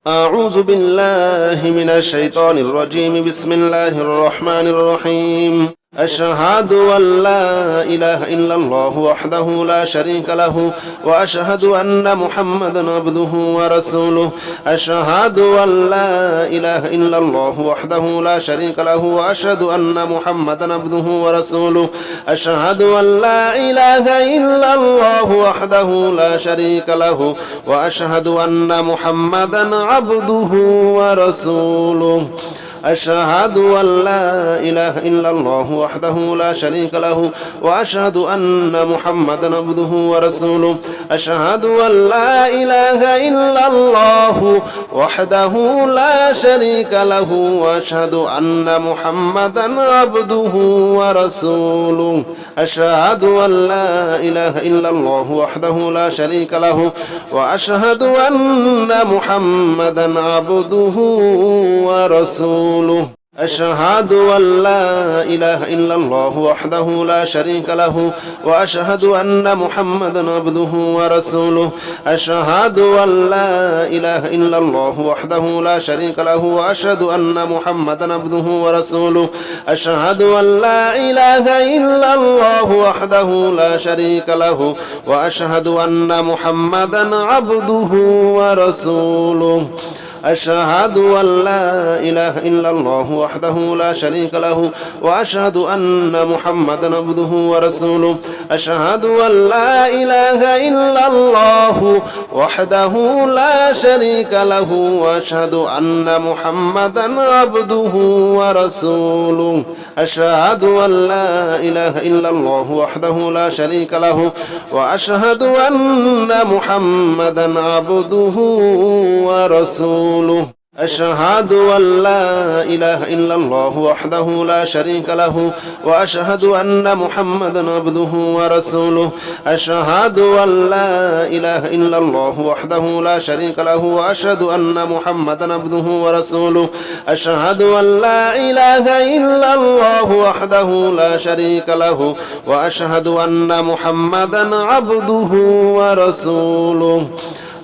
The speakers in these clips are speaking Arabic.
أعوذ بالله من الشيطان الرجيم. بسم الله الرحمن الرحيم. أشهد أن لا إله إلا الله وحده لا شريك له وأشهد أن محمدا عبده ورسوله. أشهد أن لا إله إلا الله وحده لا شريك له وأشهد أن محمدا عبده ورسوله. أشهد أن لا إله إلا الله وحده لا شريك له وأشهد أن محمدا عبده ورسوله. أشهد أن لا إله إلا الله وحده لا شريك له وأشهد أن محمدا عبده ورسوله. أشهد أن لا إله إلا الله وحده لا شريك له وأشهد أن محمدا عبده ورسوله. أشهد أن لا إله إلا الله وحده لا شريك له وأشهد أن محمدا عبده ورسوله. أشهد أن لا إله إلا الله وحده لا شريك له وأشهد أن محمدا عبده ورسوله. أشهد أن لا إله إلا الله وحده لا شريك له وأشهد أن محمدا عبده ورسوله. أشهد أن لا إله إلا الله وحده لا شريك له وأشهد أن محمدا عبده ورسوله. أشهد أن لا إله إلا الله وحده لا شريك له وأشهد أن محمدا عبده ورسوله. أشهد أن لا إله إلا الله وحده لا شريك له وأشهد أن محمدا عبده ورسوله. أشهد أن لا إله إلا الله وحده لا شريك له وأشهد أن محمدا عبده ورسوله. أشهد أن لا إله إلا الله وحده لا شريك له وأشهد أن محمدا عبده ورسوله. أشهد أن لا إله إلا الله وحده لا شريك له وأشهد أن محمدا عبده ورسوله. أشهد أن لا إله إلا الله وحده لا شريك له وأشهد أن محمدا عبده ورسوله.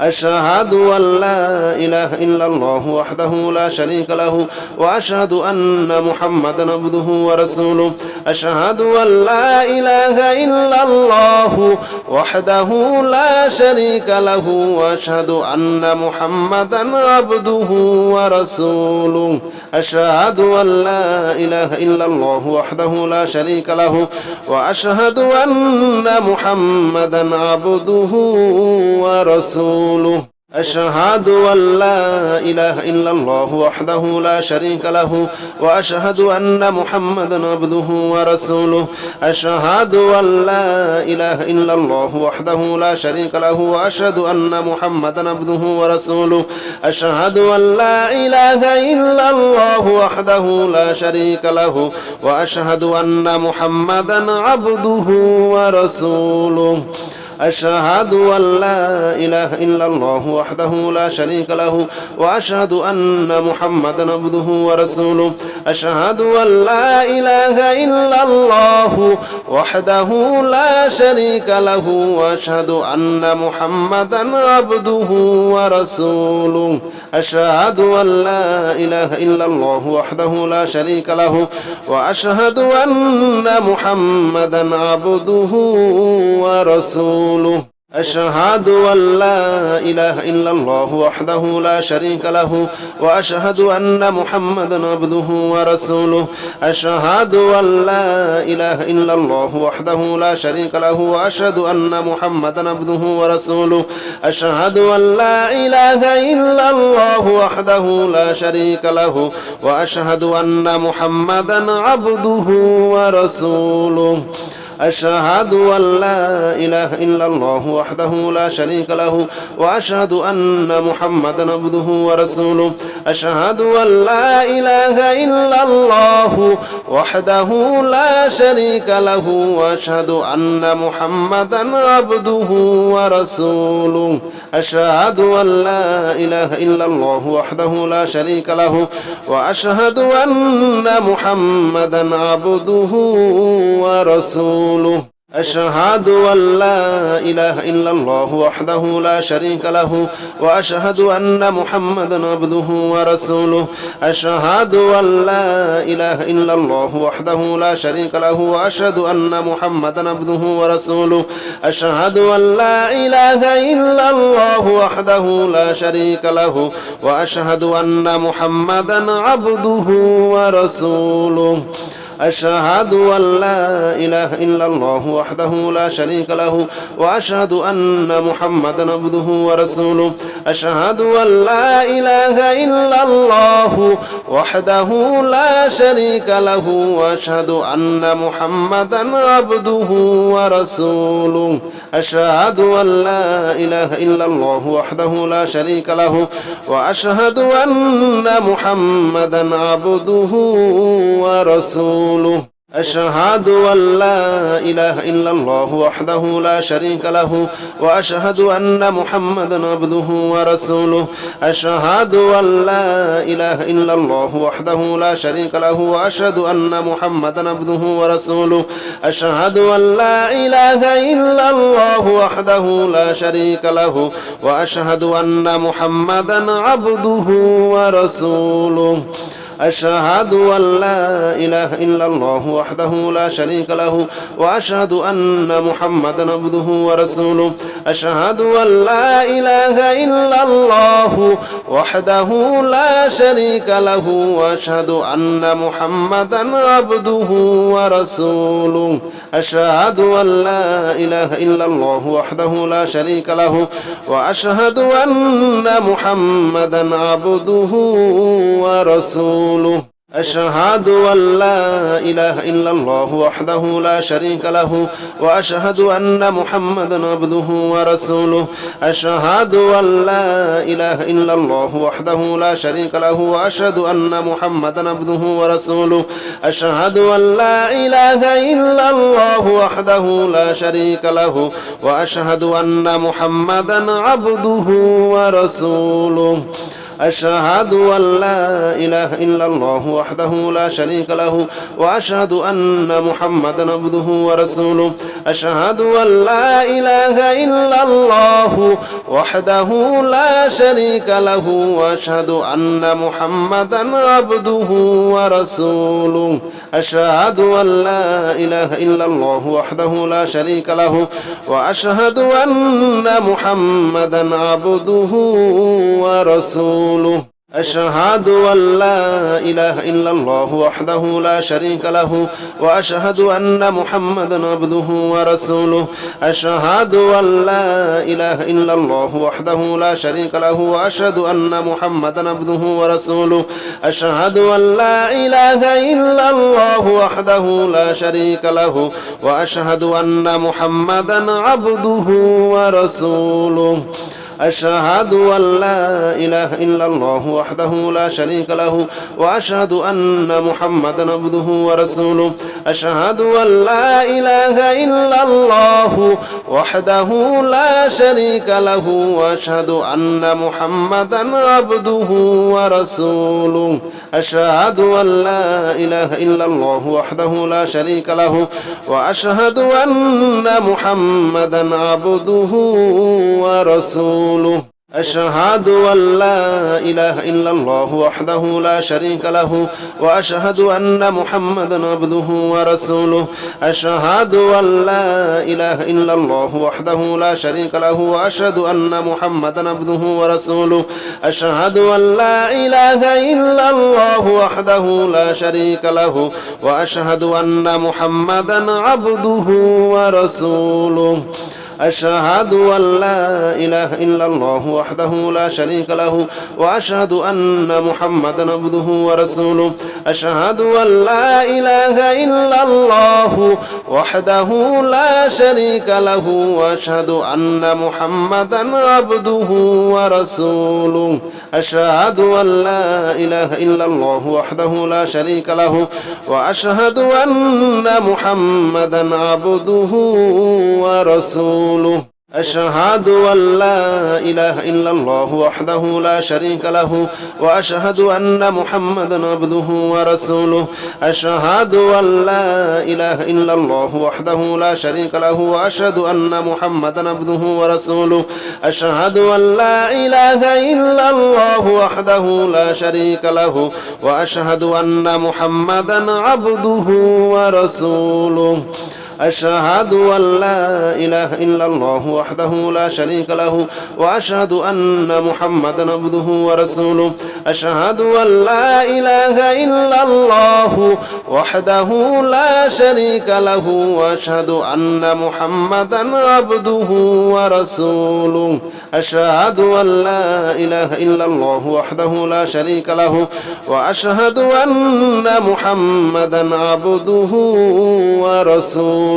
أشهد أن لا إله إلا الله وحده لا شريك له وأشهد أن محمدا عبده ورسوله. أشهد أن لا إله إلا الله وحده لا شريك له وأشهد أن محمدا عبده ورسوله. أشهد أن لا إله إلا الله وحده لا شريك له وأشهد أن محمدا عبده ورسوله. أشهد أن لا إله إلا الله وحده لا شريك له وأشهد أن محمدا عبده ورسوله. أشهد أن لا إله إلا الله وحده لا شريك له وأشهد أن محمدا عبده ورسوله. أشهد أن لا إله إلا الله وحده لا شريك له وأشهد أن محمدا عبده ورسوله. أشهد أن لا إله إلا الله وحده لا شريك له وأشهد أن محمدا عبده ورسوله. أشهد أن لا إله إلا الله وحده لا شريك له وأشهد أن محمدا عبده ورسوله. أشهد أن لا إله إلا الله وحده لا شريك له وأشهد أن محمدا عبده ورسوله. أشهد أن لا إله إلا الله وحده لا شريك له وأشهد أن محمدا عبده ورسوله. أشهد أن لا إله إلا الله وحده لا شريك له وأشهد أن محمدا عبده ورسوله. أشهد أن لا إله إلا الله وحده لا شريك له وأشهد أن محمدا عبده ورسوله. أشهد أن لا إله إلا الله وحده لا شريك له وأشهد أن محمدا عبده ورسوله. أشهد أن لا إله إلا الله وحده لا شريك له وأشهد أن محمدا عبده ورسوله. أشهد أن لا إله إلا الله وحده لا شريك له وأشهد أن محمدا عبده ورسوله. أشهد أن لا إله إلا الله وحده لا شريك له وأشهد أن محمدا عبده ورسوله أشهد أن لا إله إلا الله وحده لا شريك له وأشهد أن محمدا عبده ورسوله أشهد أن لا إله إلا الله وحده لا شريك له وأشهد أن محمدا عبده ورسوله أشهد أن لا إله إلا الله وحده لا شريك له وأشهد أن محمدا عبده ورسوله أشهد أن لا إله إلا الله وحده لا شريك له وأشهد أن محمدا عبده ورسوله أشهد أن لا إله إلا الله وحده لا شريك له وأشهد أن محمدا عبده ورسوله أشهد أن لا إله إلا الله وحده لا شريك له وأشهد أن محمدا عبده ورسوله أشهد أن لا إله إلا الله وحده لا شريك له وأشهد أن محمدا عبده ورسوله أشهد أن لا إله إلا الله وحده لا شريك له وأشهد أن محمدا عبده ورسوله أشهد أن لا إله إلا الله وحده لا شريك له وأشهد أن محمدا عبده ورسوله أشهد أن لا إله إلا الله وحده لا شريك له وأشهد أن محمدا عبده ورسوله أشهد أن لا إله إلا الله وحده لا شريك له وأشهد أن محمدا عبده ورسوله أشهد أن لا إله إلا الله وحده لا شريك له وأشهد أن محمدا عبده ورسوله أشهد أن لا إله إلا الله وحده لا شريك له وأشهد أن محمدا عبده ورسوله أشهد أن لا إله إلا الله وحده لا شريك له وأشهد أن محمدا عبده ورسوله أشهد أن لا إله إلا الله وحده لا شريك له وأشهد أن محمدا عبده ورسوله أشهد أن لا إله إلا الله وحده لا شريك له وأشهد أن محمدا عبده ورسوله أشهد أن لا إله إلا الله وحده لا شريك له وأشهد أن محمدا عبده ورسوله أشهد أن لا إله إلا الله وحده لا شريك له وأشهد أن محمدا عبده ورسوله أشهد أن لا إله إلا الله وحده لا شريك له وأشهد أن محمدا عبده ورسوله أشهد أن لا إله إلا الله وحده لا شريك له وأشهد أن محمدا عبده ورسوله أشهد أن لا إله إلا الله وحده لا شريك له وأشهد أن محمدا عبده ورسوله أشهد أن لا إله إلا الله وحده لا شريك له وأشهد أن محمدا عبده ورسوله أشهد أن لا إله إلا الله وحده لا شريك له وأشهد أن محمدا عبده ورسوله أشهد أن لا إله إلا الله وحده لا شريك له وأشهد أن محمدا عبده ورسوله أشهد أن لا إله إلا الله وحده لا شريك له وأشهد أن محمدا عبده ورسوله أشهد أن لا إله إلا الله وحده لا شريك له وأشهد أن محمدا عبده ورسوله أشهد أن لا إله إلا الله وحده لا شريك له وأشهد أن محمدا عبده ورسوله أشهد أن لا إله إلا الله وحده لا شريك له وأشهد أن محمدا عبده ورسوله أشهد أن لا إله إلا الله وحده لا شريك له وأشهد أن محمدا عبده ورسوله أشهد أن لا إله إلا الله وحده لا شريك له وأشهد أن محمدا عبده ورسوله أشهد أن لا إله إلا الله وحده لا شريك له وأشهد أن محمدا عبده ورسوله أشهد أن لا إله إلا الله وحده لا شريك له وأشهد أن محمدا عبده ورسوله أشهد أن لا إله إلا الله وحده لا شريك له وأشهد أن محمدا عبده ورسوله أشهد أن لا إله إلا الله وحده لا شريك له وأشهد أن محمدا عبده ورسوله أشهد أن لا إله إلا الله وحده لا شريك له وأشهد أن محمدا عبده ورسوله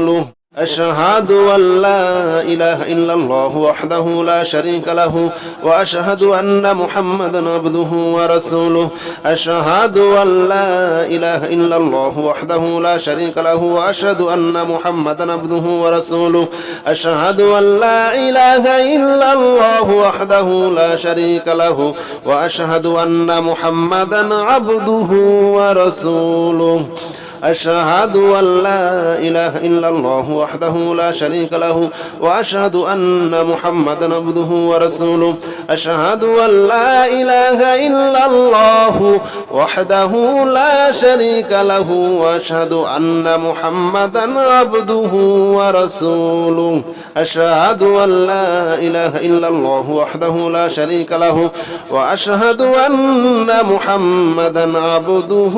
أشهد أن لا إله إلا الله وحده لا شريك له وأشهد أن محمدا عبده ورسوله أشهد أن لا إله إلا الله وحده لا شريك له وأشهد أن محمدا عبده ورسوله أشهد أن لا إله إلا الله وحده لا شريك له وأشهد أن محمدا عبده ورسوله أشهد أن لا إله إلا الله وحده لا شريك له وأشهد أن محمدا عبده ورسوله أشهد أن لا إله إلا الله وحده لا شريك له وأشهد أن محمدا عبده ورسوله أشهد أن لا إله إلا الله وحده لا شريك له وأشهد أن محمدا عبده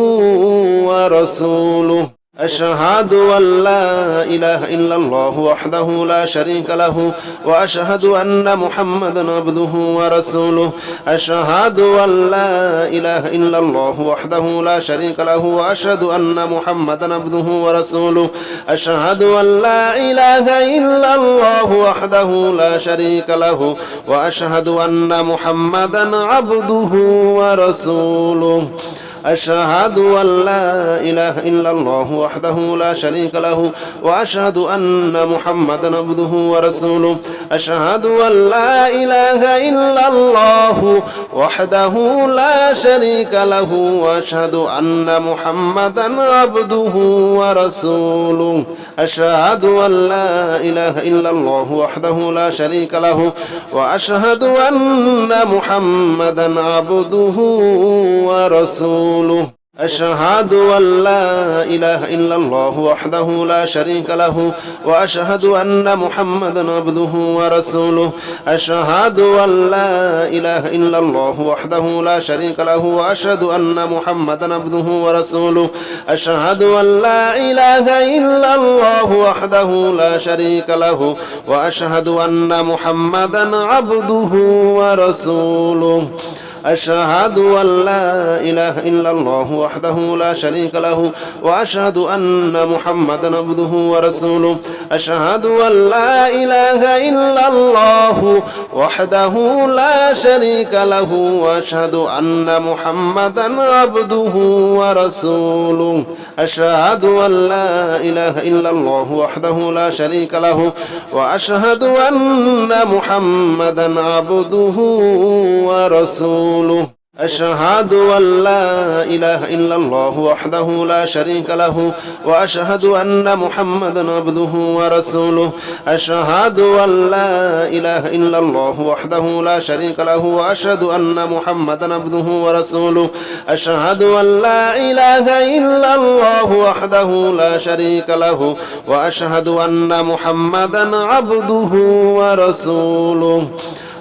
ورسوله أشهد أن لا إله إلا الله وحده لا شريك له وأشهد أن محمدا عبده ورسوله أشهد أن لا إله إلا الله وحده لا شريك له وأشهد أن محمدا عبده ورسوله أشهد أن لا إله إلا الله وحده لا شريك له وأشهد أن محمدا عبده ورسوله أشهد أن لا إله إلا الله وحده لا شريك له وأشهد أن محمدا عبده ورسوله أشهد أن لا إله إلا الله وحده لا شريك له وأشهد أن محمدا عبده ورسوله أشهد أن لا إله إلا الله وحده لا شريك له وأشهد أن محمدا عبده ورسوله أشهد أن لا إله إلا الله وحده لا شريك له وأشهد أن محمدا عبده ورسوله أشهد أن لا إله إلا الله وحده لا شريك له وأشهد أن محمدا عبده ورسوله أشهد أن لا إله إلا الله وحده لا شريك له وأشهد أن محمدا عبده ورسوله أشهد أن لا إله إلا الله وحده لا شريك له وأشهد أن محمدا عبده ورسوله أشهد أن لا إله إلا الله وحده لا شريك له وأشهد أن محمدا عبده ورسوله أشهد أن لا إله إلا الله وحده لا شريك له وأشهد أن محمدا عبده ورسوله أشهد أن لا إله إلا الله وحده لا شريك له وأشهد أن محمدا عبده ورسوله أشهد أن لا إله إلا الله وحده لا شريك له وأشهد أن محمدا عبده ورسوله أشهد أن لا إله إلا الله وحده لا شريك له وأشهد أن محمدا عبده ورسوله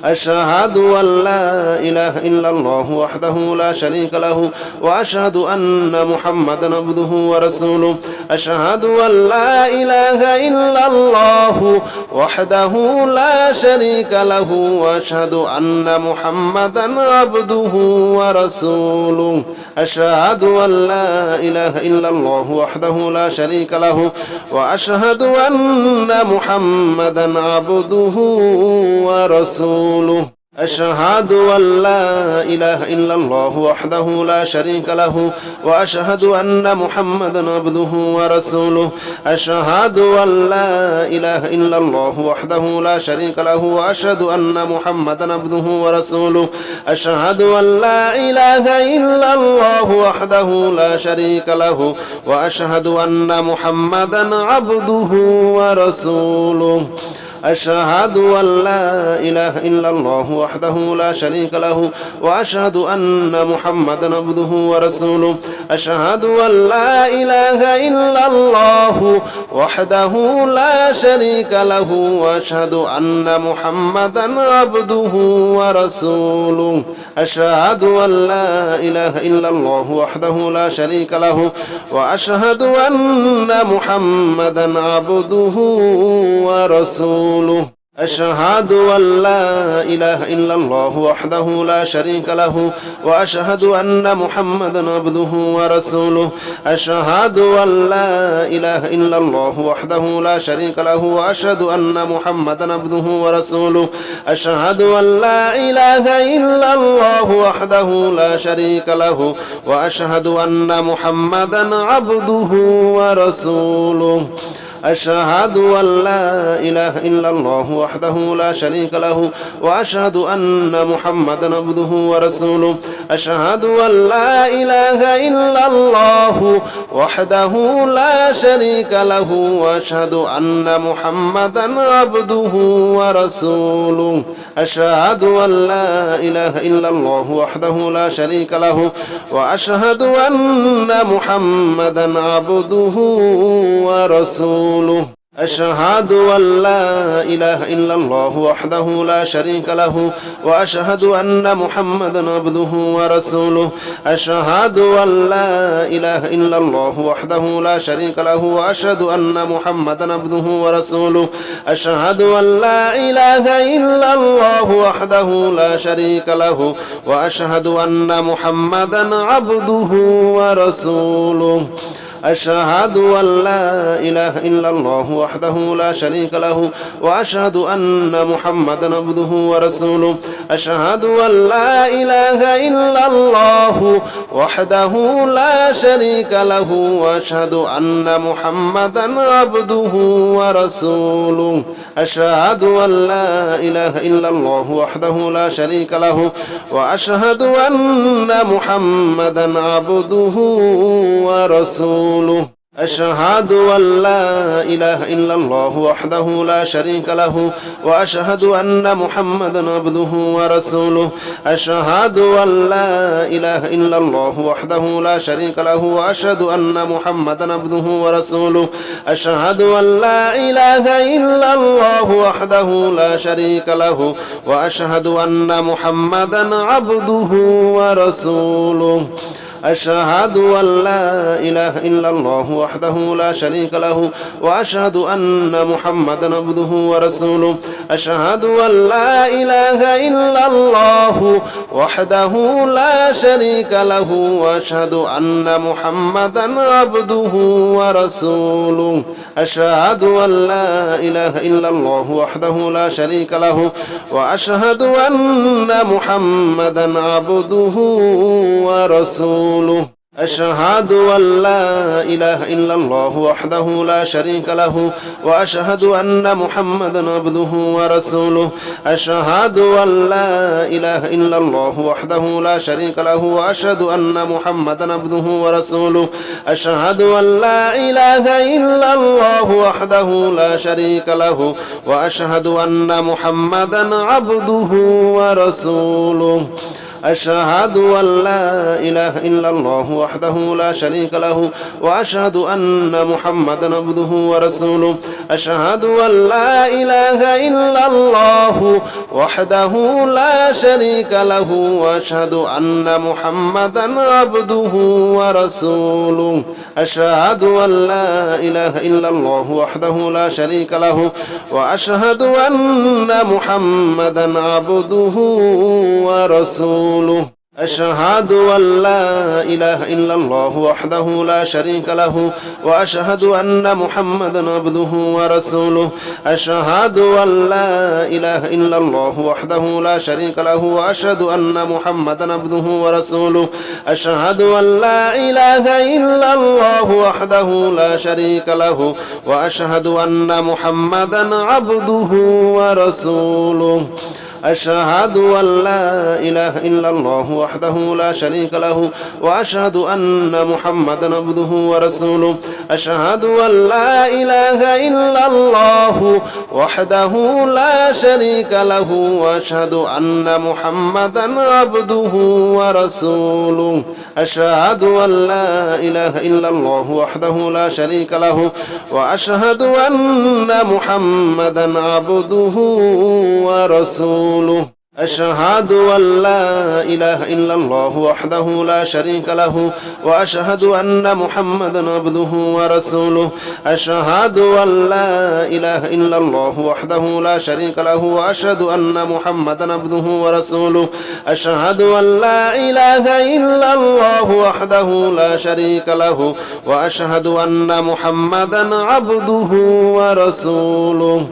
أشهد أن لا إله إلا الله وحده لا شريك له وأشهد أن محمدا عبده ورسوله أشهد أن لا إله إلا الله وحده لا شريك له وأشهد أن محمدا عبده ورسوله أشهد أن لا إله إلا الله وحده لا شريك له وأشهد أن محمدا عبده ورسوله أشهد أن لا إله إلا الله وحده لا شريك له وأشهد أن محمدا عبده ورسوله أشهد أن لا إله إلا الله وحده لا شريك له وأشهد أن محمدا عبده ورسوله أشهد أن لا إله إلا الله وحده لا شريك له وأشهد أن محمدا عبده ورسوله أشهد أن لا إله إلا الله وحده لا شريك له وأشهد أن محمدا عبده ورسوله أشهد أن لا إله إلا الله وحده لا شريك له وأشهد أن محمدا عبده ورسوله أشهد أن لا إله إلا الله وحده لا شريك له وأشهد أن محمدا عبده ورسوله أشهد أن لا إله إلا الله وحده لا شريك له وأشهد أن محمدا عبده ورسوله أشهد أن لا إله إلا الله وحده لا شريك له وأشهد أن محمدا عبده ورسوله أشهد أن لا إله إلا الله وحده لا شريك له وأشهد أن محمدا عبده ورسوله أشهد أن لا إله إلا الله وحده لا شريك له وأشهد أن محمدا عبده ورسوله أشهد أن لا إله إلا الله وحده لا شريك له وأشهد أن محمدا عبده ورسوله أشهد أن لا إله إلا الله وحده لا شريك له وأشهد أن محمدا عبده ورسوله أشهد أن لا إله إلا الله وحده لا شريك له وأشهد أن محمدا عبده ورسوله أشهد أن لا إله إلا الله وحده لا شريك له وأشهد أن محمدا عبده ورسوله أشهد أن لا إله إلا الله وحده لا شريك له وأشهد أن محمدا عبده ورسوله أشهد أن لا إله إلا الله وحده لا شريك له وأشهد أن محمدا عبده ورسوله أشهد أن لا إله إلا الله وحده لا شريك له وأشهد أن محمدا عبده ورسوله أشهد أن لا إله إلا الله وحده لا شريك له وأشهد أن محمدا عبده ورسوله أشهد أن لا إله إلا الله وحده لا شريك له وأشهد أن محمدا عبده ورسوله أشهد أن لا إله إلا الله وحده لا شريك له وأشهد أن محمدا عبده ورسوله أشهد أن لا إله إلا الله وحده لا شريك له وأشهد أن محمدا عبده ورسوله أشهد أن لا إله إلا الله وحده لا شريك له وأشهد أن محمدا عبده ورسوله أشهد أن لا إله إلا الله وحده لا شريك له وأشهد أن محمدا عبده ورسوله أشهد أن لا إله إلا الله وحده لا شريك له وأشهد أن محمدا عبده ورسوله أشهد أن لا إله إلا الله وحده لا شريك له وأشهد أن محمدا عبده ورسوله أشهد أن لا إله إلا الله وحده لا شريك له وأشهد أن محمدا عبده ورسوله أشهد أن لا إله إلا الله وحده لا شريك له وأشهد أن محمدا عبده ورسوله أشهد أن لا إله إلا الله وحده لا شريك له وأشهد أن محمدا عبده ورسوله أشهد أن لا إله إلا الله وحده لا شريك له وأشهد أن محمدا عبده ورسوله أشهد أن لا إله إلا الله وحده لا شريك له وأشهد أن محمدا عبده ورسوله أشهد أن لا إله إلا الله وحده لا شريك له وأشهد أن محمدا عبده ورسوله أشهد أن لا إله إلا الله وحده لا شريك له وأشهد أن محمدا عبده ورسوله أشهد أن لا إله إلا الله وحده لا شريك له وأشهد أن محمدا عبده ورسوله أشهد أن لا إله إلا الله وحده لا شريك له وأشهد أن محمدا عبده ورسوله أشهد أن لا إله إلا الله وحده لا شريك له وأشهد أن محمدا عبده ورسوله أشهد أن لا إله إلا الله وحده لا شريك له وأشهد أن محمدا عبده ورسوله أشهد أن لا إله إلا الله وحده لا شريك له وأشهد أن محمدا عبده ورسوله أشهد أن لا إله إلا الله وحده لا شريك له وأشهد أن محمدا عبده ورسوله أشهد أن لا إله إلا الله وحده لا شريك له وأشهد أن محمدا عبده ورسوله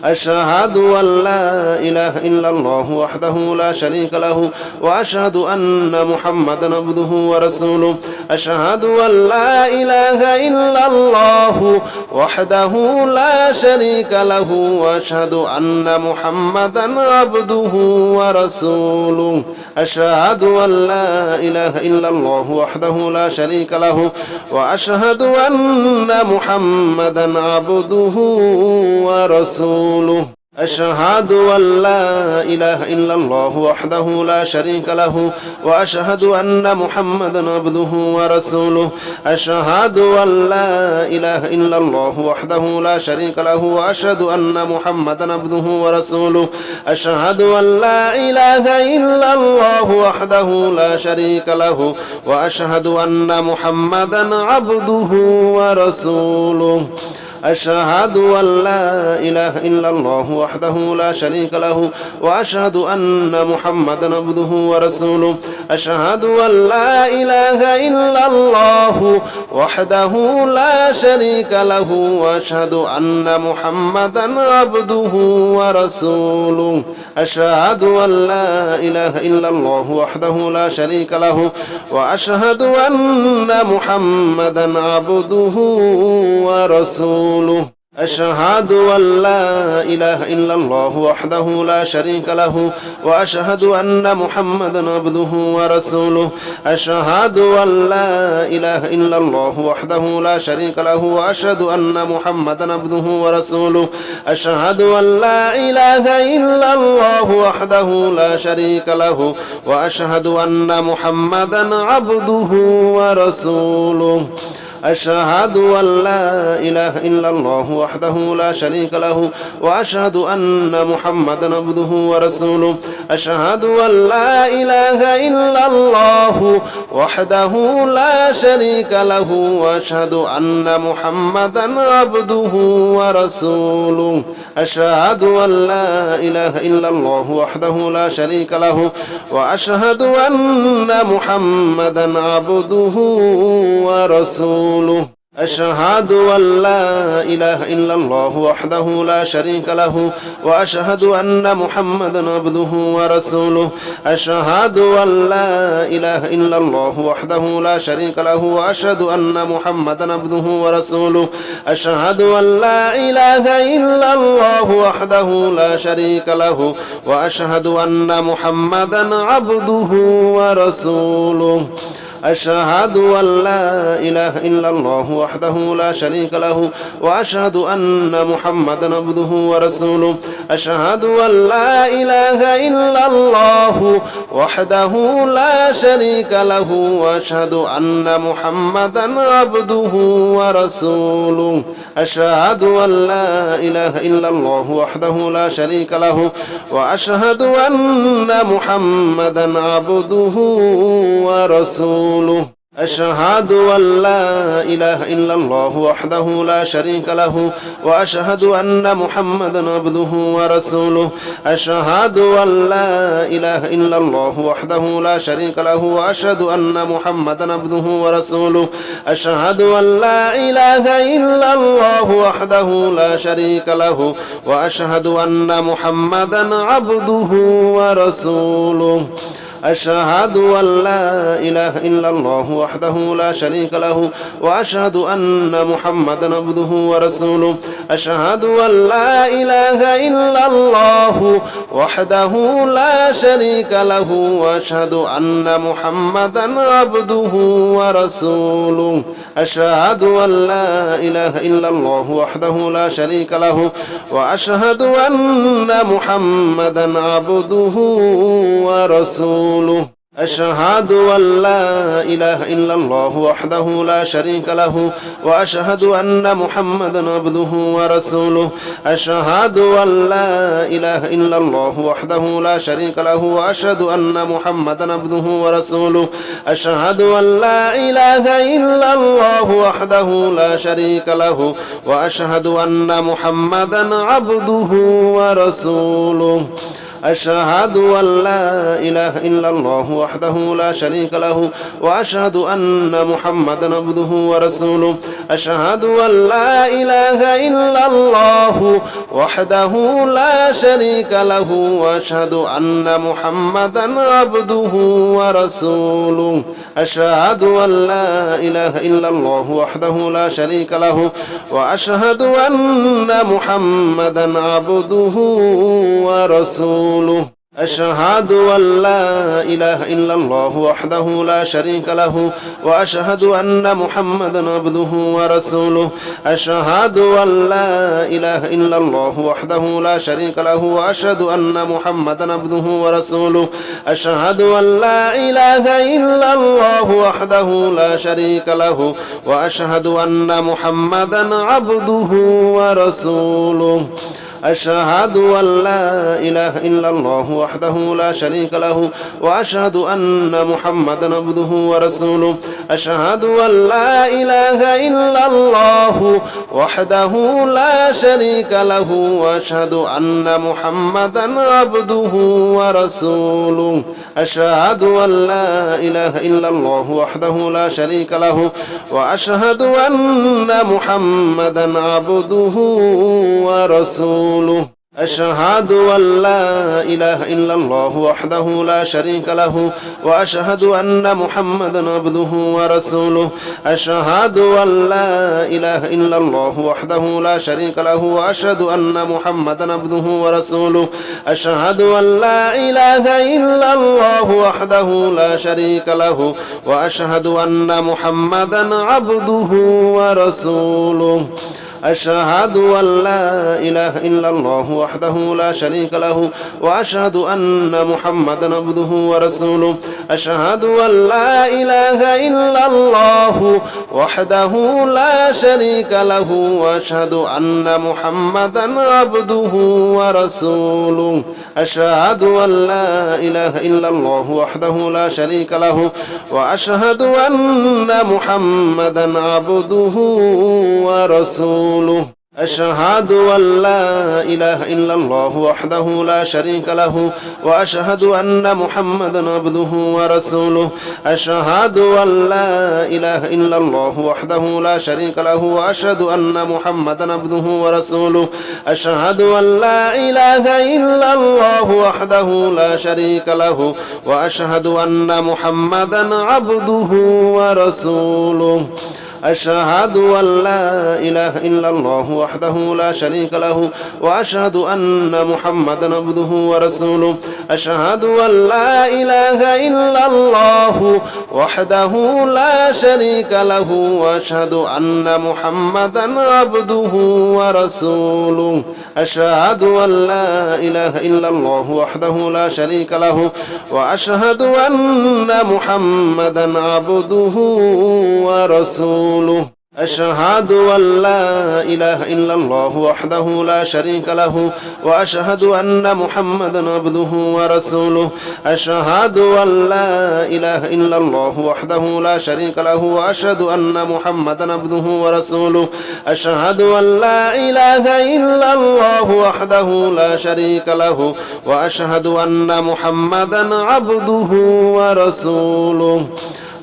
أشهد أن لا إله إلا الله وحده لا شريك له وأشهد أن محمدا عبده ورسوله أشهد أن لا إله إلا الله وحده لا شريك له وأشهد أن محمدا عبده ورسوله أشهد أن لا إله إلا الله وحده لا شريك له وأشهد أن محمدا عبده ورسوله أشهد أن لا إله إلا الله وحده لا شريك له وأشهد أن محمدا عبده ورسوله أشهد أن لا إله إلا الله وحده لا شريك له وأشهد أن محمدا عبده ورسوله أشهد أن لا إله إلا الله وحده لا شريك له وأشهد أن محمدا عبده ورسوله أشهد أن لا إله إلا الله وحده لا شريك له وأشهد أن محمدا عبده ورسوله أشهد أن لا إله إلا الله وحده لا شريك له وأشهد أن محمدا عبده ورسوله أشهد أن لا إله إلا الله وحده لا شريك له وأشهد أن محمدا عبده ورسوله أشهد أن لا إله إلا الله وحده لا شريك له وأشهد أن محمدا عبده ورسوله أشهد أن لا إله إلا الله وحده لا شريك له وأشهد أن محمدا عبده ورسوله أشهد أن لا إله إلا الله وحده لا شريك له وأشهد أن محمدا عبده ورسوله أشهد أن لا إله إلا الله وحده لا شريك له وأشهد أن محمدا عبده ورسوله أشهد أن لا إله إلا الله وحده لا شريك له وأشهد أن محمدا عبده ورسوله أشهد أن لا إله إلا الله وحده لا شريك له وأشهد أن محمدا عبده ورسوله أشهد أن لا إله إلا الله وحده لا شريك له وأشهد أن محمدا عبده ورسوله أشهد أن لا إله إلا الله وحده لا شريك له وأشهد أن محمدا عبده ورسوله أشهد أن لا إله إلا الله وحده لا شريك له وأشهد أن محمدا عبده ورسوله أشهد أن لا إله إلا الله وحده لا شريك له وأشهد أن محمدا عبده ورسوله أشهد أن لا إله إلا الله وحده لا شريك له وأشهد أن محمدا عبده ورسوله أشهد أن لا إله إلا الله وحده لا شريك له وأشهد أن محمدا عبده ورسوله أشهد أن لا إله إلا الله وحده لا شريك له وأشهد أن محمدا عبده ورسوله أشهد أن لا إله إلا الله وحده لا شريك له وأشهد أن محمدا عبده ورسوله أشهد أن لا إله إلا الله وحده لا شريك له وأشهد أن محمدا عبده ورسوله أشهد أن لا إله إلا الله وحده لا شريك له وأشهد أن محمدا عبده ورسوله أشهد أن لا إله إلا الله وحده لا شريك له وأشهد أن محمدا عبده ورسوله أشهد أن لا إله إلا الله وحده لا شريك له وأشهد أن محمدا عبده ورسوله أشهد أن لا إله إلا الله وحده لا شريك له وأشهد أن محمدا عبده ورسوله أشهد أن لا إله إلا الله وحده لا شريك له وأشهد أن محمدا عبده ورسوله أشهد أن لا إله إلا الله وحده لا شريك له وأشهد أن محمدا عبده ورسوله أشهد أن لا إله إلا الله وحده لا شريك له وأشهد أن محمدا عبده ورسوله أشهد أن لا إله إلا الله وحده لا شريك له وأشهد أن محمدا عبده ورسوله أشهد أن لا إله إلا الله وحده لا شريك له وأشهد أن محمدا عبده ورسوله أشهد أن لا إله إلا الله وحده لا شريك له وأشهد أن محمدا عبده ورسوله أشهد أن لا إله إلا الله وحده لا شريك له وأشهد أن محمدا عبده ورسوله أشهد أن لا إله إلا الله وحده لا شريك له وأشهد أن محمدا عبده ورسوله أشهد أن لا إله إلا الله وحده لا شريك له وأشهد أن محمدا عبده ورسوله أشهد أن لا إله إلا الله وحده لا شريك له وأشهد أن محمدا عبده ورسوله أشهد أن لا إله إلا الله وحده لا شريك له وأشهد أن محمدا عبده ورسوله أشهد أن لا إله إلا الله وحده لا شريك له وأشهد أن محمدا عبده ورسوله أشهد أن لا إله إلا الله وحده لا شريك له وأشهد أن محمدا عبده ورسوله أشهد أن لا إله إلا الله وحده لا شريك له وأشهد أن محمدا عبده ورسوله أشهد أن لا إله إلا الله وحده لا شريك له وأشهد أن محمدا عبده ورسوله أشهد أن لا إله إلا الله وحده لا شريك له وأشهد أن محمدا عبده ورسوله أشهد أن لا إله إلا الله وحده لا شريك له وأشهد أن محمدا عبده ورسوله أشهد أن لا إله إلا الله وحده لا شريك له وأشهد أن محمدا عبده ورسوله أشهد أن لا إله إلا الله وحده لا شريك له وأشهد أن محمدا عبده ورسوله أشهد أن لا إله إلا الله وحده لا شريك له وأشهد أن محمدا عبده ورسوله أشهد أن لا إله إلا الله وحده لا شريك له وأشهد أن محمدا عبده ورسوله أشهد أن لا إله إلا الله وحده لا شريك له وأشهد أن محمدا عبده ورسوله أشهد أن لا إله إلا الله وحده لا شريك له وأشهد أن محمدا عبده ورسوله أشهد أن لا إله إلا الله وحده لا شريك له وأشهد أن محمدا عبده ورسوله أشهد أن لا إله إلا الله وحده لا شريك له وأشهد أن محمدا عبده ورسوله أشهد أن لا إله إلا الله وحده لا شريك له وأشهد أن محمدا عبده ورسوله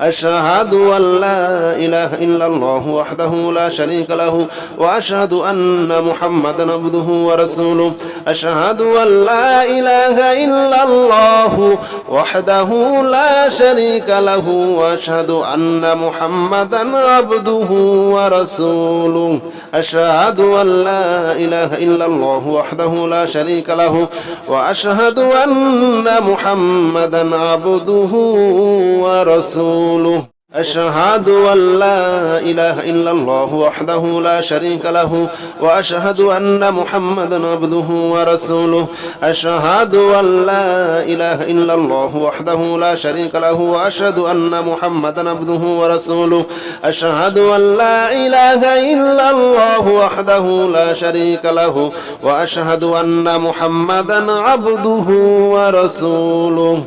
أشهد أن لا إله إلا الله وحده لا شريك له وأشهد أن محمدا عبده ورسوله أشهد أن لا إله إلا الله وحده لا شريك له وأشهد أن محمدا عبده ورسوله أشهد أن لا إله إلا الله وحده لا شريك له وأشهد أن محمدا عبده ورسوله أشهد أن لا إله إلا الله وحده لا شريك له وأشهد أن محمدا عبده ورسوله أشهد أن لا إله إلا الله وحده لا شريك له وأشهد أن محمدا عبده ورسوله أشهد أن لا إله إلا الله وحده لا شريك له وأشهد أن محمدا عبده ورسوله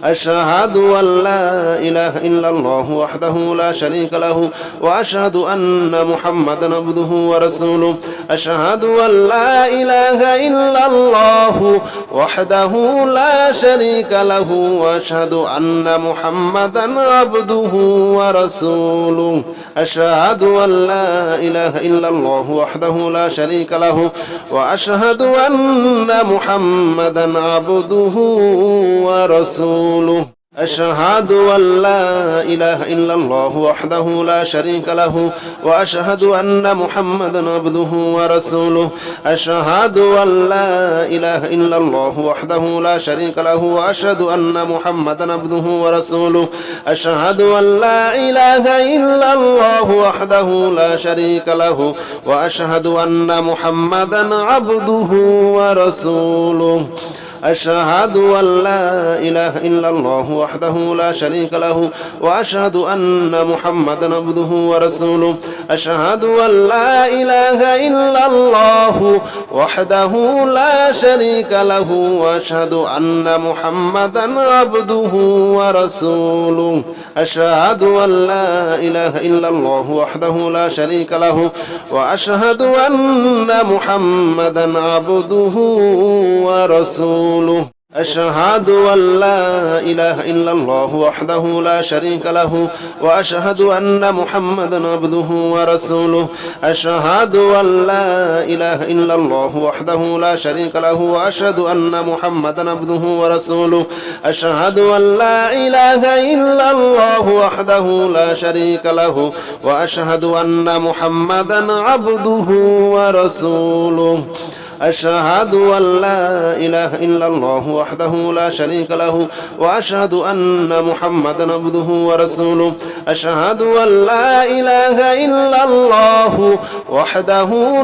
أشهد أن لا إله إلا الله وحده لا شريك له وأشهد أن محمدا عبده ورسوله أشهد أن لا إله إلا الله وحده لا شريك له وأشهد أن محمدا عبده ورسوله أشهد أن لا إله إلا الله وحده لا شريك له وأشهد أن محمدا عبده ورسوله أشهد أن لا إله إلا الله وحده لا شريك له وأشهد أن محمدا عبده ورسوله أشهد أن لا إله إلا الله وحده لا شريك له وأشهد أن محمدا عبده ورسوله أشهد أن لا إله إلا الله وحده لا شريك له وأشهد أن محمدا عبده ورسوله أشهد أن لا إله إلا الله وحده لا شريك له وأشهد أن محمدا عبده ورسوله أشهد أن لا إله إلا الله وحده لا شريك له وأشهد أن محمدا عبده ورسوله أشهد أن لا إله إلا الله وحده لا شريك له وأشهد أن محمدا عبده ورسوله أشهد أن لا إله إلا الله وحده لا شريك له وأشهد أن محمدا عبده ورسوله أشهد أن لا إله إلا الله وحده لا شريك له وأشهد أن محمدا عبده ورسوله أشهد أن لا إله إلا الله وحده لا شريك له وأشهد أن محمدا عبده ورسوله أشهد أن لا إله إلا الله وحده لا شريك له وأشهد أن محمدا عبده ورسوله أشهد أن لا إله إلا الله وحده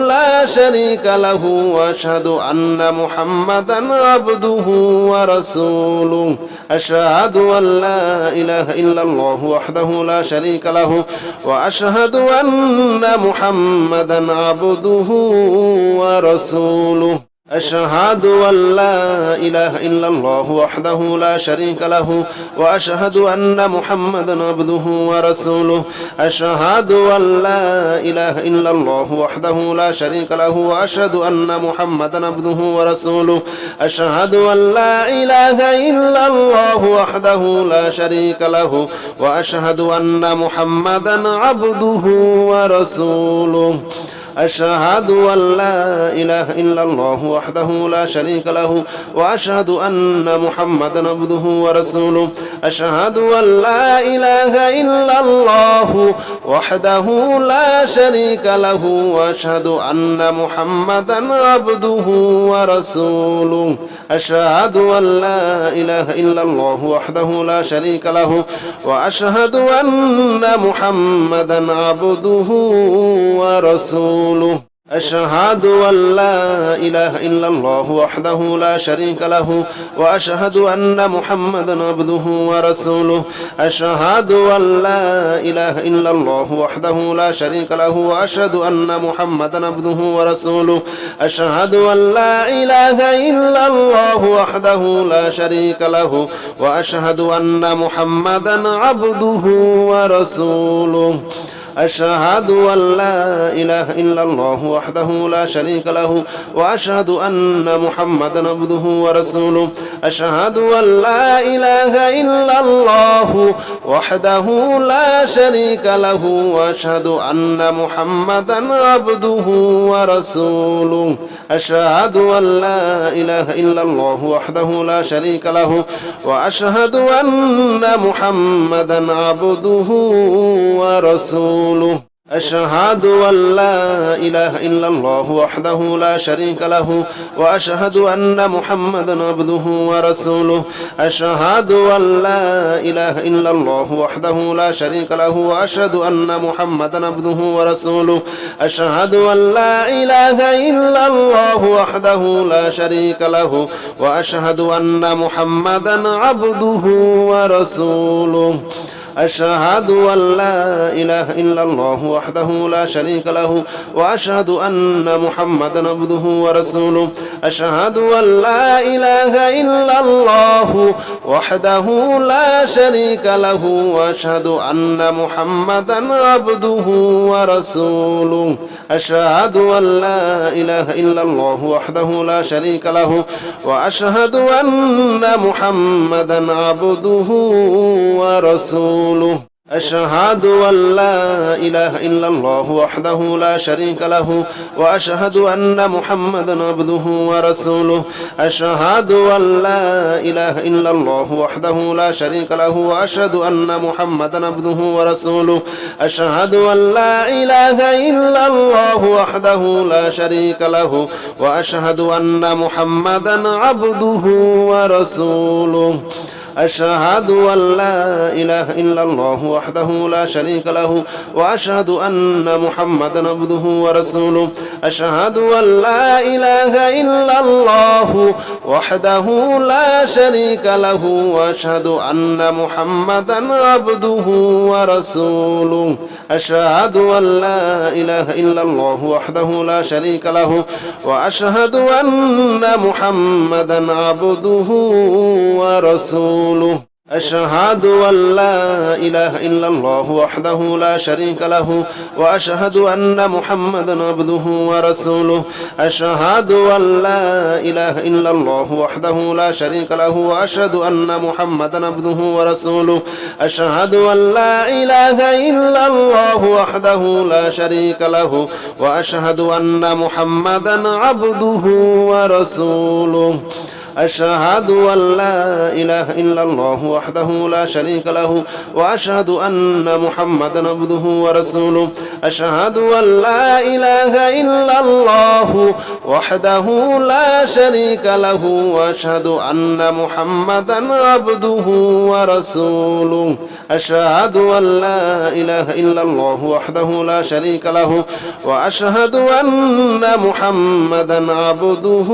لا شريك له وأشهد أن محمدا عبده ورسوله أشهد أن لا إله إلا الله وحده لا شريك له وأشهد أن محمدا عبده ورسوله أشهد أن لا إله إلا الله وحده لا شريك له وأشهد أن محمدا عبده ورسوله أشهد أن لا إله إلا الله وحده لا شريك له وأشهد أن محمدا عبده ورسوله أشهد أن لا إله إلا الله وحده لا شريك له وأشهد أن محمدا عبده ورسوله أشهد أن لا إله إلا الله وحده لا شريك له وأشهد أن محمدا عبده ورسوله أشهد أن لا إله إلا الله وحده لا شريك له وأشهد أن محمدا عبده ورسوله أشهد أن لا إله إلا الله وحده لا شريك له وأشهد أن محمدا عبده ورسوله أشهد أن لا إله إلا الله وحده لا شريك له وأشهد أن محمدا عبده ورسوله أشهد أن لا إله إلا الله وحده لا شريك له وأشهد أن محمدا عبده ورسوله أشهد أن لا إله إلا الله وحده لا شريك له وأشهد أن محمدا عبده ورسوله أشهد أن لا إله إلا الله وحده لا شريك له وأشهد أن محمدا عبده ورسوله أشهد أن لا إله إلا الله وحده لا شريك له وأشهد أن محمدا عبده ورسوله أشهد أن لا إله إلا الله وحده لا شريك له وأشهد أن محمدا عبده ورسوله أشهد أن لا إله إلا الله وحده لا شريك له وأشهد أن محمدا عبده ورسوله أشهد أن لا إله إلا الله وحده لا شريك له وأشهد أن محمدا عبده ورسوله أشهد أن لا إله إلا الله وحده لا شريك له وأشهد أن محمدا عبده ورسوله أشهد أن لا إله إلا الله وحده لا شريك له وأشهد أن محمدا عبده ورسوله أشهد أن لا إله إلا الله وحده لا شريك له وأشهد أن محمدا عبده ورسوله أشهد أن لا إله إلا الله وحده لا شريك له وأشهد أن محمدا عبده ورسوله أشهد أن لا إله إلا الله وحده لا شريك له وأشهد أن محمدا عبده ورسوله أشهد أن لا إله إلا الله وحده لا شريك له وأشهد أن محمدا عبده ورسوله أشهد أن لا إله إلا الله وحده لا شريك له وأشهد أن محمدا عبده ورسوله أشهد أن لا إله إلا الله وحده لا شريك له وأشهد أن محمدا عبده ورسوله أشهد أن لا إله إلا الله وحده لا شريك له وأشهد أن محمدا عبده ورسوله أشهد أن لا إله إلا الله وحده لا شريك له وأشهد أن محمدا عبده ورسوله أشهد أن لا إله إلا الله وحده لا شريك له وأشهد أن محمدا عبده ورسوله أشهد أن لا إله إلا الله وحده لا شريك له وأشهد أن محمدا عبده ورسوله أشهد أن لا إله إلا الله وحده لا شريك له وأشهد أن محمدا عبده ورسوله أشهد أن لا إله إلا الله وحده لا شريك له وأشهد أن محمدا عبده ورسوله أشهد أن لا إله إلا الله وحده لا شريك له وأشهد أن محمدا عبده ورسوله أشهد أن لا إله إلا الله وحده لا شريك له وأشهد أن محمدا عبده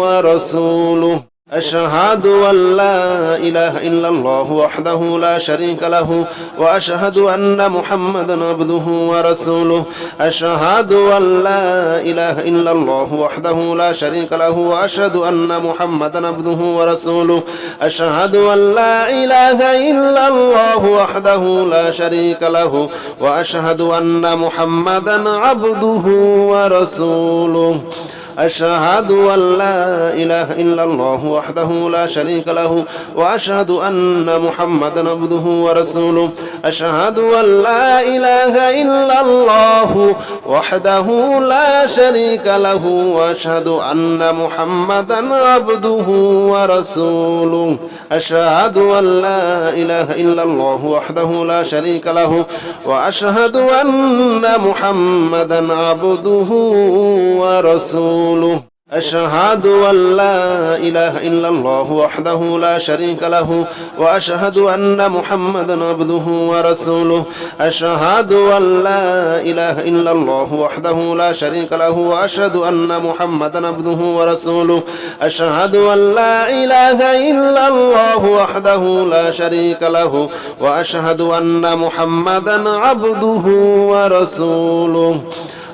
ورسوله أشهد أن لا إله إلا الله وحده لا شريك له وأشهد أن محمدا عبده ورسوله أشهد أن لا إله إلا الله وحده لا شريك له وأشهد أن محمدا عبده ورسوله أشهد أن لا إله إلا الله وحده لا شريك له وأشهد أن محمدا عبده ورسوله أشهد أن لا إله إلا الله وحده لا شريك له وأشهد أن محمدا عبده ورسوله أشهد أن لا إله إلا الله وحده لا شريك له وأشهد أن محمدا عبده ورسوله أشهد أن لا إله إلا الله وحده لا شريك له وأشهد أن محمدا عبده ورسوله أشهد أن لا إله إلا الله وحده لا شريك له وأشهد أن محمدا عبده ورسوله أشهد أن لا إله إلا الله وحده لا شريك له وأشهد أن محمدا عبده ورسوله أشهد أن لا إله إلا الله وحده لا شريك له وأشهد أن محمدا عبده ورسوله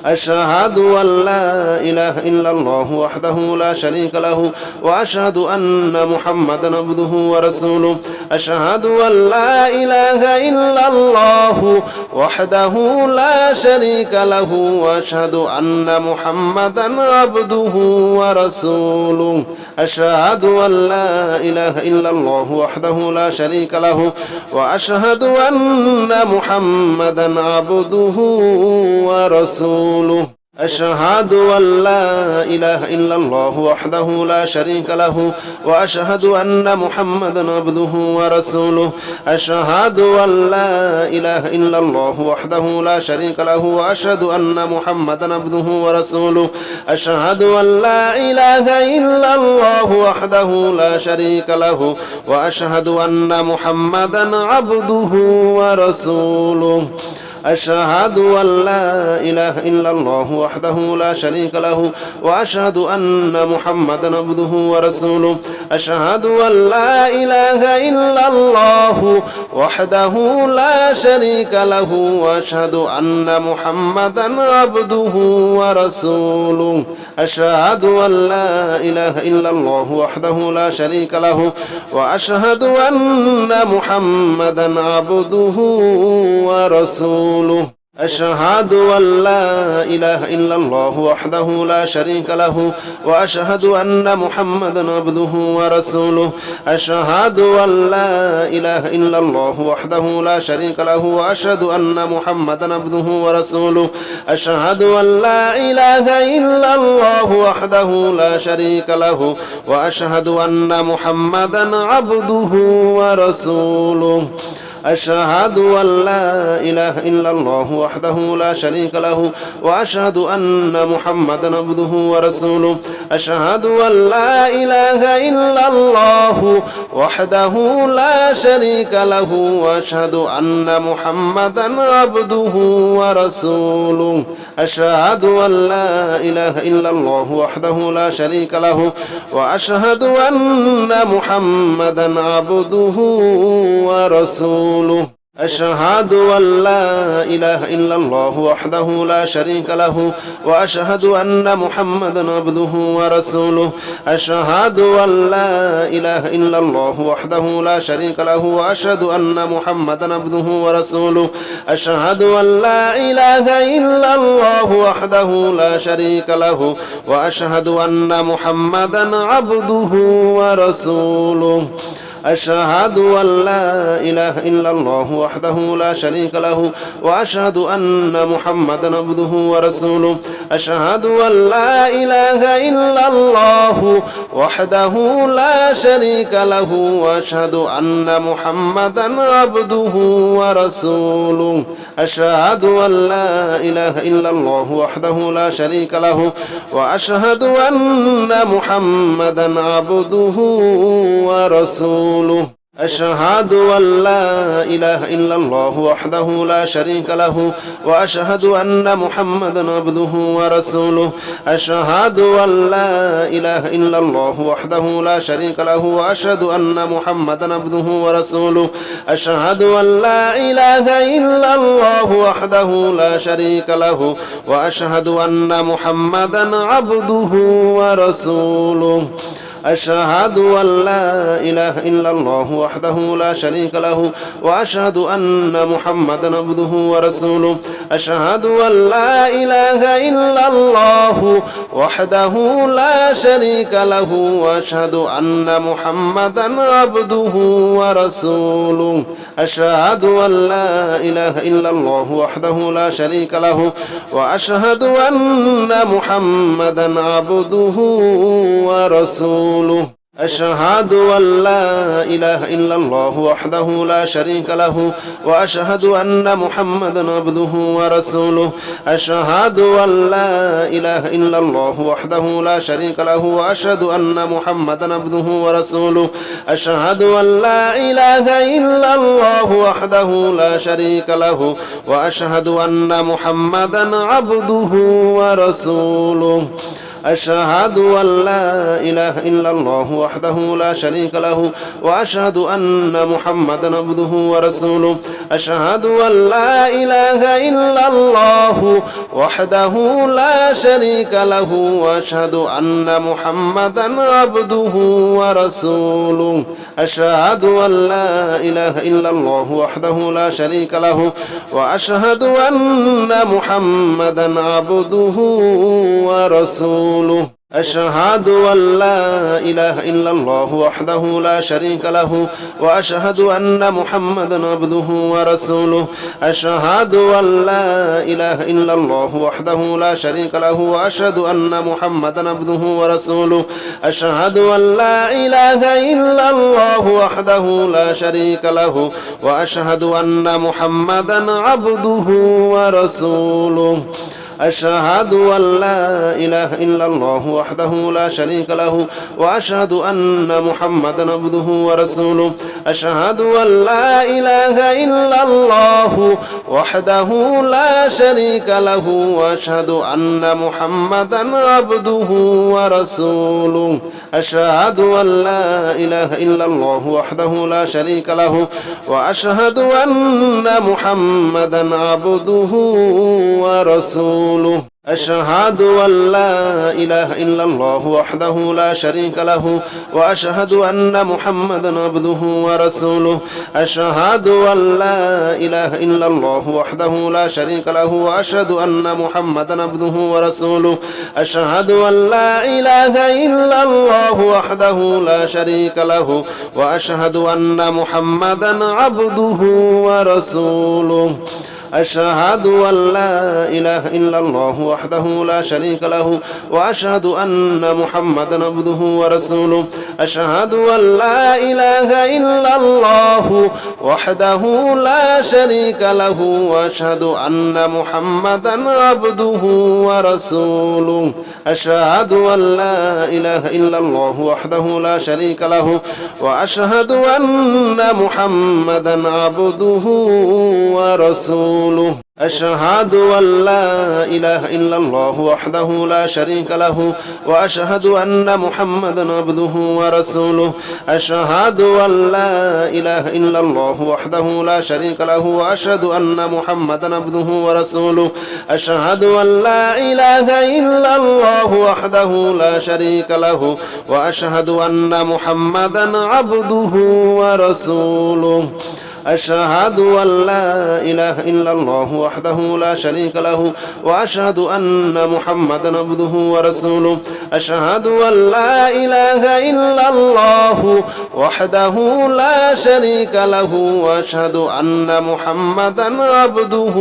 أشهد أن لا إله إلا الله وحده لا شريك له وأشهد أن محمدا عبده ورسوله أشهد أن لا إله إلا الله وحده لا شريك له وأشهد أن محمدا عبده ورسوله أشهد أن لا إله إلا الله وحده لا شريك له وأشهد أن محمدا عبده ورسوله أشهد أن لا إله إلا الله وحده لا شريك له وأشهد أن محمدا عبده ورسوله أشهد أن لا إله إلا الله وحده لا شريك له وأشهد أن محمدا عبده ورسوله أشهد أن لا إله إلا الله وحده لا شريك له وأشهد أن محمدا عبده ورسوله أشهد أن لا إله إلا الله وحده لا شريك له وأشهد أن محمدا عبده ورسوله أشهد أن لا إله إلا الله وحده لا شريك له وأشهد أن محمدا عبده ورسوله أشهد أن لا إله إلا الله وحده لا شريك له وأشهد أن محمدا عبده ورسوله أشهد أن لا إله إلا الله وحده لا شريك له وأشهد أن محمدا عبده ورسوله أشهد أن لا إله إلا الله وحده لا شريك له وأشهد أن محمدا عبده ورسوله أشهد أن لا إله إلا الله وحده لا شريك له وأشهد أن محمدا عبده ورسوله أشهد أن لا إله إلا الله وحده لا شريك له وأشهد أن محمدا عبده ورسوله أشهد أن لا إله إلا الله وحده لا شريك له وأشهد أن محمدا عبده ورسوله أشهد أن لا إله إلا الله وحده لا شريك له وأشهد أن محمدا عبده ورسوله أشهد أن لا إله إلا الله وحده لا شريك له وأشهد أن محمدا عبده ورسوله أشهد أن لا إله إلا الله وحده لا شريك له وأشهد أن محمدا عبده ورسوله أشهد أن لا إله إلا الله وحده لا شريك له وأشهد أن محمدا عبده ورسوله أشهد أن لا إله إلا الله وحده لا شريك له وأشهد أن محمدا عبده ورسوله أشهد أن لا إله إلا الله وحده لا شريك له وأشهد أن محمدا عبده ورسوله أشهد أن لا إله إلا الله وحده لا شريك له وأشهد أن محمدا عبده ورسوله أشهد أن لا إله إلا الله وحده لا شريك له وأشهد أن محمدا عبده ورسوله أشهد أن لا إله إلا الله وحده لا شريك له وأشهد أن محمدا عبده ورسوله أشهد أن لا إله إلا الله وحده لا شريك له وأشهد أن محمدا عبده ورسوله أشهد أن لا إله إلا الله وحده لا شريك له وأشهد أن محمدا عبده ورسوله أشهد أن لا إله إلا الله وحده لا شريك له وأشهد أن محمدا عبده ورسوله أشهد أن لا إله إلا الله وحده لا شريك له وأشهد أن محمدا عبده ورسوله أشهد أن لا إله إلا الله وحده لا شريك له وأشهد أن محمدا عبده ورسوله أشهد أن لا إله إلا الله وحده لا شريك له وأشهد أن محمدا عبده ورسوله أشهد أن لا إله إلا الله وحده لا شريك له وأشهد أن محمدا عبده ورسوله أشهد أن لا إله إلا الله وحده لا شريك له وأشهد أن محمدا عبده ورسوله أشهد أن لا إله إلا الله وحده لا شريك له وأشهد أن محمدا عبده ورسوله أشهد أن لا إله إلا الله وحده لا شريك له وأشهد أن محمدا عبده ورسوله أشهد أن لا إله إلا الله وحده لا شريك له وأشهد أن محمدا عبده ورسوله أشهد أن لا إله إلا الله وحده لا شريك له وأشهد أن محمدا عبده ورسوله أشهد أن لا إله إلا الله وحده لا شريك له وأشهد أن محمدا عبده ورسوله أشهد أن لا إله إلا الله وحده لا شريك له وأشهد أن محمدا عبده ورسوله أشهد أن لا إله إلا الله وحده لا شريك له وأشهد أن محمدا عبده ورسوله أشهد أن لا إله إلا الله وحده لا شريك له وأشهد أن محمدا عبده ورسوله أشهد أن لا إله إلا الله وحده لا شريك له وأشهد أن محمدا عبده ورسوله أشهد أن لا إله إلا الله وحده لا شريك له وأشهد أن محمدا عبده ورسوله أشهد أن لا إله إلا الله وحده لا شريك له وأشهد أن محمدا عبده ورسوله أشهد أن لا إله إلا الله وحده لا شريك له وأشهد أن محمدا عبده ورسوله أشهد أن لا إله إلا الله وحده لا شريك له وأشهد أن محمدا عبده ورسوله أشهد أن لا إله إلا الله وحده لا شريك له وأشهد أن محمدا عبده ورسوله أشهد أن لا إله إلا الله وحده لا شريك له وأشهد أن محمدا عبده ورسوله أشهد أن لا إله إلا الله وحده لا شريك له وأشهد أن محمدا عبده ورسوله أشهد أن لا إله إلا الله وحده لا شريك له وأشهد أن محمدا عبده ورسوله أشهد أن لا إله إلا الله وحده لا شريك له وأشهد أن محمدا عبده ورسوله أشهد أن لا إله إلا الله وحده لا شريك له وأشهد أن محمدا عبده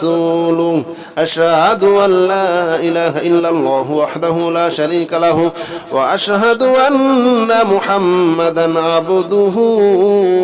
ورسوله أشهد أن لا إله إلا الله وحده لا شريك له وأشهد أن محمدا عبده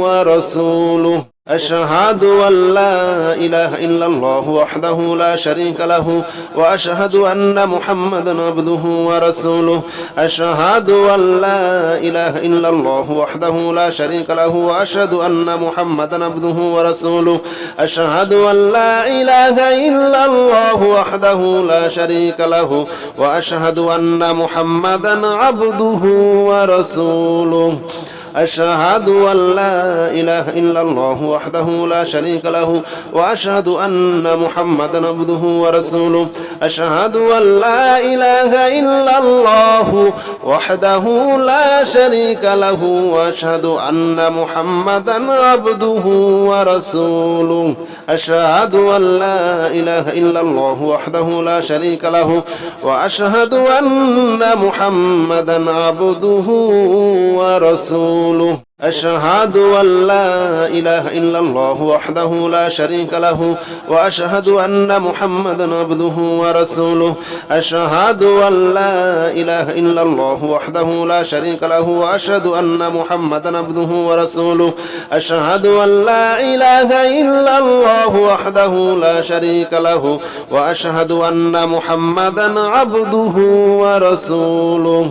ورسوله أشهد أن لا إله إلا الله وحده لا شريك له وأشهد أن محمدا عبده ورسوله أشهد أن لا إله إلا الله وحده لا شريك له وأشهد أن محمدا عبده ورسوله أشهد أن لا إله إلا الله وحده لا شريك له وأشهد أن محمدا عبده ورسوله أشهد أن لا إله إلا الله وحده لا شريك له وأشهد أن محمدا عبده ورسوله أشهد أن لا إله إلا الله وحده لا شريك له وأشهد أن محمدا عبده ورسوله أشهد أن لا إله إلا الله وحده لا شريك له وأشهد أن محمدا عبده ورسوله أشهد أن لا إله إلا الله وحده لا شريك له وأشهد أن محمدا عبده ورسوله أشهد أن لا إله إلا الله وحده لا شريك له وأشهد أن محمدا عبده ورسوله أشهد أن لا إله إلا الله وحده لا شريك له وأشهد أن محمدا عبده ورسوله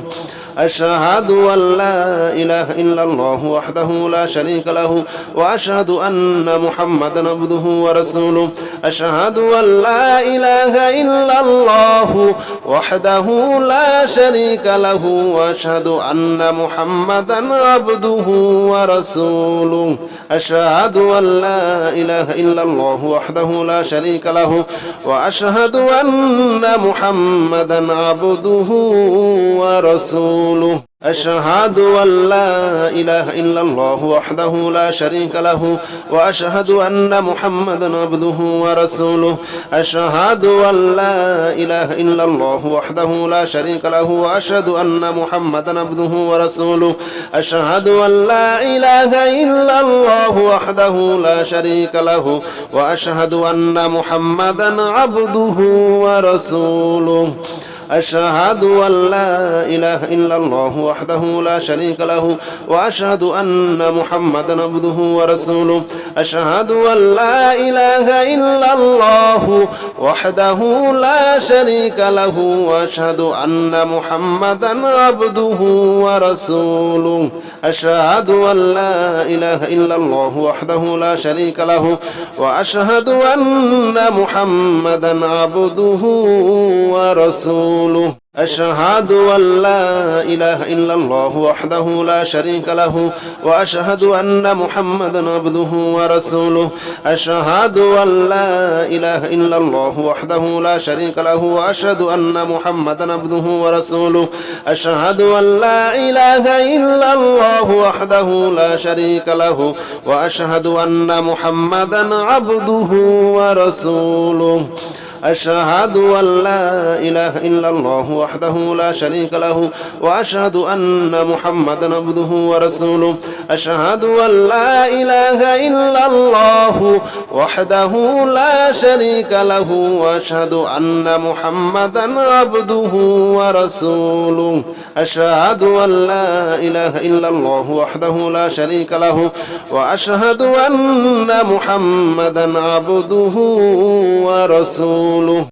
أشهد أن لا إله إلا الله وحده لا شريك له وأشهد أن محمدا عبده ورسوله أشهد أن لا إله إلا الله وحده لا شريك له وأشهد أن محمدا عبده ورسوله أشهد أن لا إله إلا الله وحده لا شريك له وأشهد أن محمدا عبده ورسوله أشهد أن لا إله إلا الله وحده لا شريك له وأشهد أن محمدا عبده ورسوله أشهد أن لا إله إلا الله وحده لا شريك له وأشهد أن محمدا عبده ورسوله أشهد أن لا إله إلا الله وحده لا شريك له وأشهد أن محمدا عبده ورسوله أشهد أن لا إله إلا الله وحده لا شريك له وأشهد أن محمدا عبده ورسوله أشهد أن لا إله إلا الله وحده لا شريك له وأشهد أن محمدا عبده ورسوله أشهد أن لا إله إلا الله وحده لا شريك له وأشهد أن محمدا عبده ورسوله أشهد أن لا إله إلا الله وحده لا شريك له وأشهد أن محمدا عبده ورسوله أشهد أن لا إله إلا الله وحده لا شريك له وأشهد أن محمدا عبده ورسوله أشهد أن لا إله إلا الله وحده لا شريك له وأشهد أن محمدا عبده ورسوله أشهد أن لا إله إلا الله وحده لا شريك له وأشهد أن محمدا عبده ورسوله أشهد أن لا إله إلا الله وحده لا شريك له وأشهد أن محمدا عبده ورسوله أشهد أن لا إله إلا الله وحده لا شريك له وأشهد أن محمدا عبده ورسوله